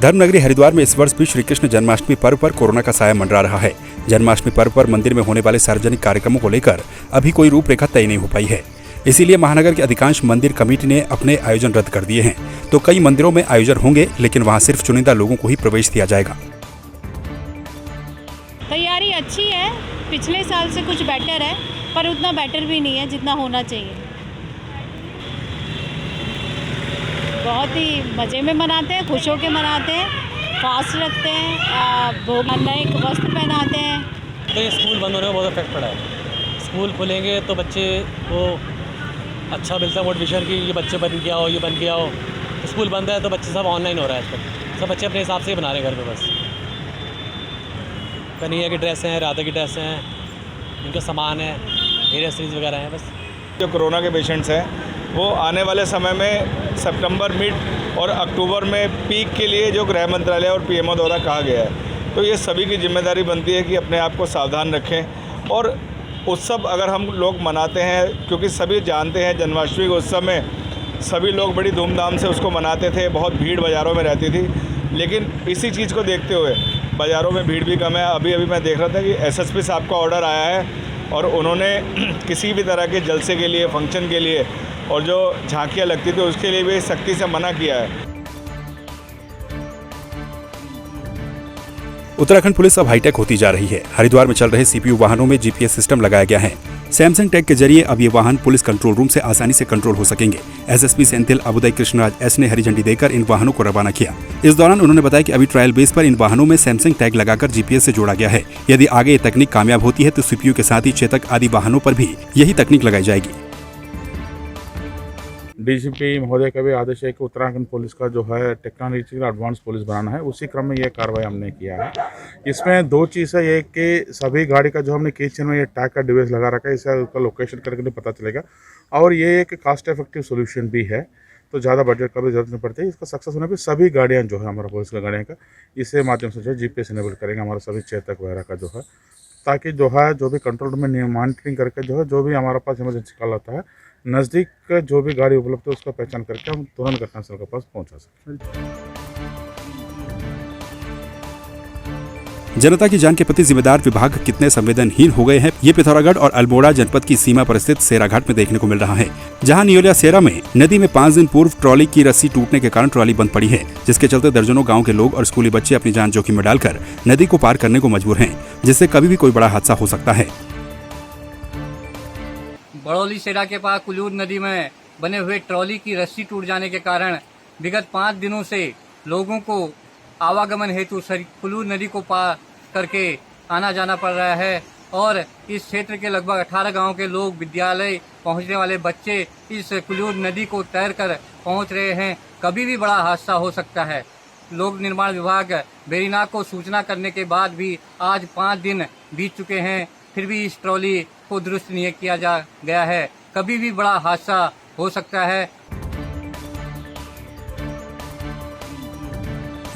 धर्मनगरी हरिद्वार में इस वर्ष भी श्री कृष्ण जन्माष्टमी पर्व पर कोरोना का साया मंडरा रहा है। जन्माष्टमी पर्व पर मंदिर में होने वाले सार्वजनिक कार्यक्रमों को लेकर अभी कोई रूपरेखा तय नहीं हो पाई है। इसीलिए महानगर के अधिकांश मंदिर कमेटी ने अपने आयोजन रद्द कर दिए हैं। तो कई मंदिरों में आयोजन होंगे, लेकिन वहां सिर्फ चुनिंदा लोगों को ही प्रवेश दिया जाएगा। तैयारी अच्छी है, पिछले साल से कुछ बेटर है, पर उतना बेटर भी नहीं है जितना होना चाहिए। बहुत ही मज़े में मनाते हैं, खुश होकर मनाते हैं, फास्ट रखते हैं, नए वस्त्र पहनाते हैं। तो ये स्कूल बंद होने का बहुत इफेक्ट पड़ा है। स्कूल खुलेंगे तो बच्चे को अच्छा मिलता है मोटिवेशन कि ये बच्चे बन के आओ, ये बन के आओ। तो स्कूल बंद है तो बच्चे सब ऑनलाइन हो रहा है आजकल। सब बच्चे अपने हिसाब से ही बना रहे हैं घर पे। बस कन्हैया की ड्रेस हैं, राधा की ड्रेस हैं, इनका सामान है, हेयर एक्सेसरीज वगैरह हैं। बस जो कोरोना के पेशेंट्स हैं वो आने वाले समय में सितंबर मिड और अक्टूबर में पीक के लिए जो गृह मंत्रालय और पीएमओ द्वारा कहा गया है, तो ये सभी की जिम्मेदारी बनती है कि अपने आप को सावधान रखें। और उत्सव अगर हम लोग मनाते हैं, क्योंकि सभी जानते हैं जन्माष्टमी के उत्सव में सभी लोग बड़ी धूमधाम से उसको मनाते थे, बहुत भीड़ बाज़ारों में रहती थी, लेकिन इसी चीज़ को देखते हुए बाज़ारों में भीड़ भी कम है। अभी मैं देख रहा था कि एसएसपी साहब का ऑर्डर आया है और उन्होंने किसी भी तरह के जलसे के लिए, फंक्शन के लिए और जो झांकियाँ लगती थी उसके लिए भी सख्ती से मना किया है। उत्तराखंड पुलिस अब हाईटेक होती जा रही है। हरिद्वार में चल रहे सीपीयू वाहनों में जीपीएस सिस्टम लगाया गया है। सैमसंग टैग के जरिए अब ये वाहन पुलिस कंट्रोल रूम से आसानी से कंट्रोल हो सकेंगे। एसएसपी सेंथिल अबुदय कृष्णराज एस ने हरी झंडी देकर इन वाहनों को रवाना किया। इस दौरान उन्होंने बताया कि अभी ट्रायल बेस पर इन वाहनों में सैमसंग टैग लगाकर जीपीएस से जोड़ा गया है। यदि आगे ये तकनीक कामयाब होती है तो सीपीयू के साथ ही चेतक आदि वाहनों पर भी यही तकनीक लगाई जाएगी। डीजीपी महोदय का भी आदेश है कि उत्तराखंड पुलिस का जो है टेक्नोलॉजी का एडवांस पुलिस बनाना है। उसी क्रम में ये कार्रवाई हमने किया है। इसमें दो चीज़ है, ये कि सभी गाड़ी का जो हमने किचन में ये टैग का डिवाइस लगा रखा है, इससे उसका लोकेशन करके नहीं पता चलेगा। और ये एक कास्ट इफेक्टिव सोल्यूशन भी है, तो ज़्यादा बजट का भी जरूरत नहीं पड़ती है। इसका सक्सेस होने पर सभी गाड़ियाँ जो है हमारा पुलिस का गाड़ियाँ का इसी माध्यम से जो है जीपीएस इनेबल करेंगे हमारा सभी चेतक वगैरह का जो है, ताकि जो है जो भी कंट्रोल रूम में मॉनिटरिंग करके जो है जो भी हमारे पास इमरजेंसी कॉल आता है, नज़दीक जो भी गाड़ी उपलब्ध है उसका पहचान करके हम तुरंत घटनास्थल के पास पहुंचा सकते हैं। जनता की जान के प्रति जिम्मेदार विभाग कितने संवेदनहीन हो गए हैं, ये पिथौरागढ़ और अल्मोड़ा जनपद की सीमा पर स्थित सेराघाट में देखने को मिल रहा है। जहां नियोलिया सेरा में नदी में 5 दिन पूर्व ट्रॉली की रस्सी टूटने के कारण ट्रॉली बंद पड़ी है, जिसके चलते दर्जनों गांव के लोग और स्कूली बच्चे अपनी जान जोखिम में डालकर नदी को पार करने को मजबूर हैं, जिससे कभी भी कोई बड़ा हादसा हो सकता है। बड़ौली सेरा के पास कुलूर नदी में बने हुए ट्रॉली की रस्सी टूट जाने के कारण विगत 5 दिनों से लोगों को आवागमन हेतु कुलूर नदी को पार करके आना जाना पड़ रहा है। और इस क्षेत्र के लगभग 18 गांव के लोग, विद्यालय पहुंचने वाले बच्चे इस कुलूर नदी को तैर कर पहुंच रहे हैं। कभी भी बड़ा हादसा हो सकता है। लोक निर्माण विभाग बेरीनाग को सूचना करने के बाद भी आज 5 दिन बीत चुके हैं, फिर भी इस ट्रॉली को दुरुस्त नहीं किया जा गया है। कभी भी बड़ा हादसा हो सकता है।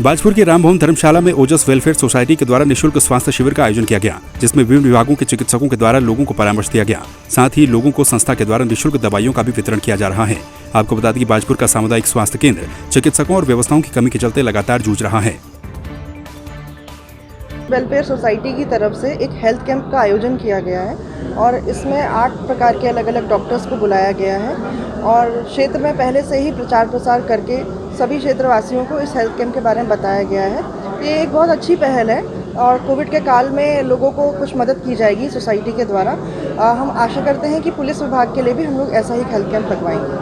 बाजपुर की रामभवन धर्मशाला में ओजस वेलफेयर सोसाइटी के द्वारा निःशुल्क स्वास्थ्य शिविर का आयोजन किया गया, जिसमें विभिन्न विभागों के चिकित्सकों के द्वारा लोगों को परामर्श दिया गया। साथ ही लोगों को संस्था के द्वारा निःशुल्क दवाइयों का भी वितरण किया जा रहा है। आपको बता दें कि बाजपुर का सामुदायिक स्वास्थ्य केंद्र चिकित्सकों और व्यवस्थाओं की कमी के चलते लगातार जूझ रहा है। वेलफेयर सोसाइटी की तरफ से एक हेल्थ कैंप का आयोजन किया गया है और इसमें 8 प्रकार के अलग अलग डॉक्टर्स को बुलाया गया है और क्षेत्र में पहले से ही प्रचार प्रसार करके सभी क्षेत्रवासियों को इस हेल्थ कैंप के बारे में बताया गया है। ये एक बहुत अच्छी पहल है और कोविड के काल में लोगों को कुछ मदद की जाएगी सोसाइटी के द्वारा। हम आशा करते हैं कि पुलिस विभाग के लिए भी हम लोग ऐसा ही हेल्थ कैंप लगवाएंगे।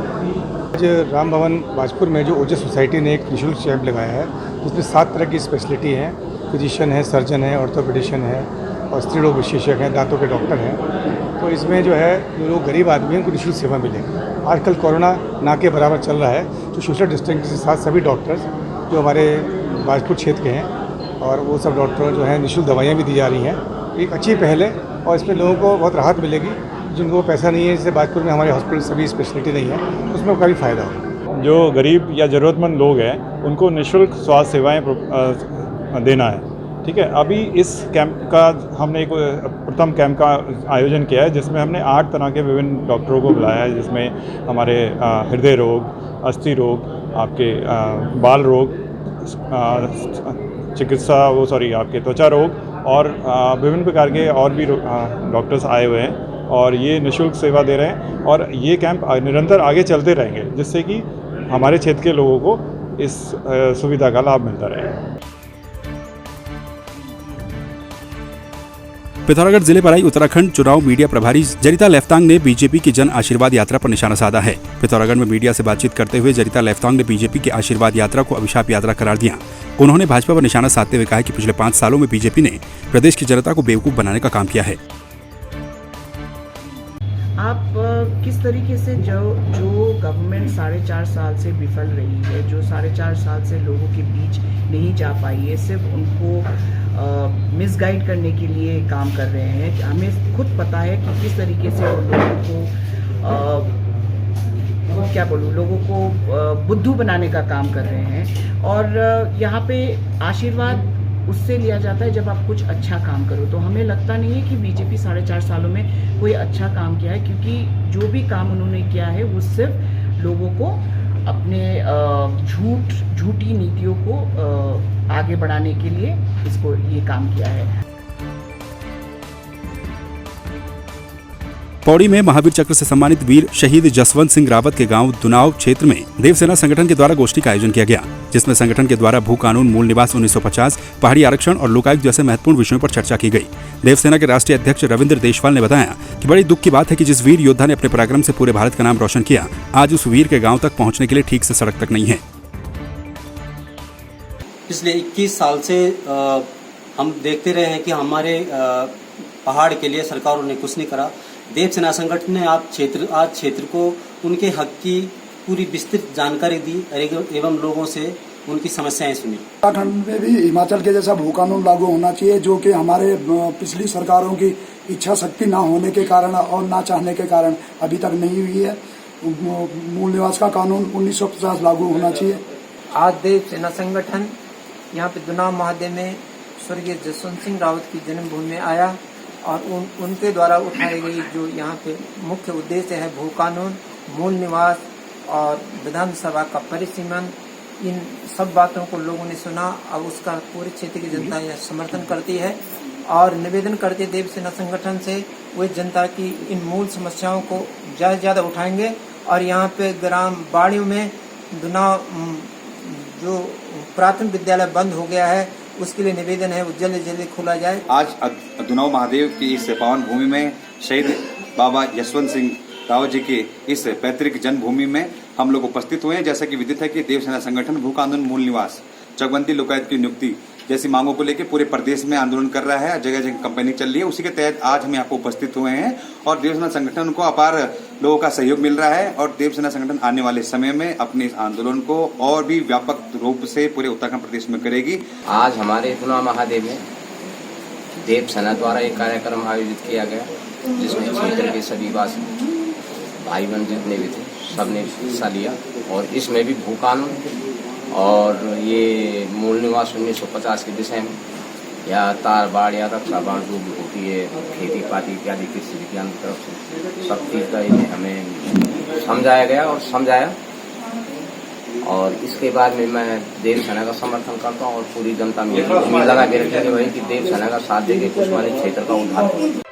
आज रामभवन बाजपुर में जो ओजस सोसाइटी ने एक निःशुल्क कैंप लगाया है, जिसमें 7 तरह की स्पेशलिटी हैं। फिजिशियन है, सर्जन है, ऑर्थोपेडिशियन है और स्त्री रोग विशेषज्ञ हैं, दांतों के डॉक्टर हैं। तो इसमें जो है जो लोग गरीब आदमी हैं उनको निःशुल्क सेवा मिलेगी। आजकल कोरोना ना के बराबर चल रहा है, तो सोशल डिस्टेंसिंग के साथ सभी डॉक्टर्स जो हमारे बाजपुर क्षेत्र के हैं और वो सब डॉक्टर जो हैं निःशुल्क दवाइयाँ भी दी जा रही हैं। एक अच्छी पहल है और इसमें लोगों को बहुत राहत मिलेगी। जिनको पैसा नहीं है, जैसे बाजपुर में हमारे हॉस्पिटल सभी स्पेशलिटी नहीं है, उसमें काफ़ी फ़ायदा होगा। जो गरीब या ज़रूरतमंद लोग हैं उनको निःशुल्क स्वास्थ्य सेवाएँ देना है। ठीक है, अभी इस कैंप का हमने एक प्रथम कैंप का आयोजन किया है, जिसमें हमने 8 तरह के विभिन्न डॉक्टरों को बुलाया है, जिसमें हमारे हृदय रोग, अस्थि रोग, आपके बाल रोग, चिकित्सा आपके त्वचा रोग और विभिन्न प्रकार के और भी डॉक्टर्स आए हुए हैं और ये निःशुल्क सेवा दे रहे हैं और ये कैंप निरंतर आगे चलते रहेंगे जिससे कि हमारे क्षेत्र के लोगों को इस सुविधा का लाभ मिलता रहेगा। पिथौरागढ़ जिले पर आई उत्तराखंड चुनाव मीडिया प्रभारी जरिता लेफ्तांग ने बीजेपी की जन आशीर्वाद यात्रा पर निशाना साधा है। पिथौरागढ़ में मीडिया से बातचीत करते हुए जरिता लेफ्तांग ने बीजेपी की आशीर्वाद यात्रा को अभिशाप यात्रा करार दिया। उन्होंने भाजपा पर निशाना साधते हुए कहा कि पिछले 5 सालों में बीजेपी ने प्रदेश की जनता को बेवकूफ बनाने का काम किया है। आप किस तरीके से जो गवर्नमेंट 4.5 साल से विफल रही है, जो 4.5 साल से लोगों के बीच नहीं जा पाई है, सिर्फ उनको मिसगाइड करने के लिए काम कर रहे हैं। हमें खुद पता है कि किस तरीके से वो लोगों को बुद्धू बनाने का काम कर रहे हैं। और यहाँ पे आशीर्वाद उससे लिया जाता है जब आप कुछ अच्छा काम करो। तो हमें लगता नहीं है कि बीजेपी 4.5 सालों में कोई अच्छा काम किया है, क्योंकि जो भी काम उन्होंने किया है वो सिर्फ लोगों को अपने झूठी नीतियों को आगे बढ़ाने के लिए इसको ये काम किया है। पौड़ी में महावीर चक्र से सम्मानित वीर शहीद जसवंत सिंह रावत के गांव दुनाव क्षेत्र में देवसेना संगठन के द्वारा गोष्ठी का आयोजन किया गया, जिसमें संगठन के द्वारा भू कानून, मूल निवास 1950, पहाड़ी आरक्षण और लोकायुक्त जैसे महत्वपूर्ण विषयों पर चर्चा की गई। देवसेना के राष्ट्रीय अध्यक्ष रविंद्र देशवाल ने बताया कि बड़ी दुख की बात है कि जिस वीर योद्धा ने अपने पराक्रम से पूरे भारत का नाम रोशन किया, आज उस वीर के गाँव तक पहुँचने के लिए ठीक से सड़क तक नहीं है। पिछले 21 साल से हम देखते रहे हैं कि हमारे पहाड़ के लिए सरकारों ने कुछ नहीं करा। देवसेना संगठन ने आज क्षेत्र को उनके हक की पूरी विस्तृत जानकारी दी एवं लोगों से उनकी समस्याएं सुनी। उत्तराखंड में भी हिमाचल के जैसा भू कानून लागू होना चाहिए, जो कि हमारे पिछली सरकारों की इच्छा शक्ति ना होने के कारण और ना चाहने के कारण अभी तक नहीं हुई है। मूल निवास का कानून 1950 लागू होना चाहिए। आज देवसेना संगठन यहाँ पे दुनाव महादेव में स्वर्गीय जसवंत सिंह रावत की जन्मभूमि में आया और उनके द्वारा उठाई गई जो यहाँ पे मुख्य उद्देश्य है भू कानून, मूल निवास और विधानसभा का परिसीमन, इन सब बातों को लोगों ने सुना। अब उसका पूरे क्षेत्र की जनता यह समर्थन करती है और निवेदन करती है देवसेना संगठन से वे जनता की इन मूल समस्याओं को ज़्यादा से ज़्यादा उठाएंगे। और यहाँ पे ग्राम बाड़ियों में दुनाव जो प्राथमिक विद्यालय बंद हो गया है, उसके लिए निवेदन है वो जल्द जल्द खोला जाए। आज दुनाव महादेव की इस पावन भूमि में शहीद बाबा जसवंत सिंह रावत जी की इस पैतृक जन्मभूमि में हम लोग उपस्थित हुए हैं। जैसा कि विदित है कि देवसेना संगठन भू कानून, मूल निवास, चकबंदी, लोकायुक्त की नियुक्ति जैसी मांगों को लेकर पूरे प्रदेश में आंदोलन कर रहा है, जगह जगह कैंपेनिंग चल रही है। उसी के तहत आज हम यहाँ पर उपस्थित हुए हैं और देवसेना संगठन को अपार लोगों का सहयोग मिल रहा है और देवसेना संगठन आने वाले समय में अपने इस आंदोलन को और भी व्यापक रूप से पूरे उत्तराखंड प्रदेश में करेगी। आज हमारे दुनाव महादेव में देवसेना द्वारा एक कार्यक्रम आयोजित किया गया, जिसमें क्षेत्र के सभी वासी भाई बहन जितने भी थे सबने हिस्सा लिया। और इसमें भी भू कानून और ये मूल निवास 1950 के विषय में या तार बाढ़ या रक्षा बाढ़ जो भी होती है, खेती पाती इत्यादि कृषि विज्ञान की तरफ से सब चीज़ का इन्हें हमें समझाया गया और समझाया। और इसके बाद में मैं देवसेना का समर्थन करता हूँ और पूरी जनता में उम्मीद लगा के रखी है कि देवसेना का साथ देके कुछ हमारे क्षेत्र का उद्धार हो।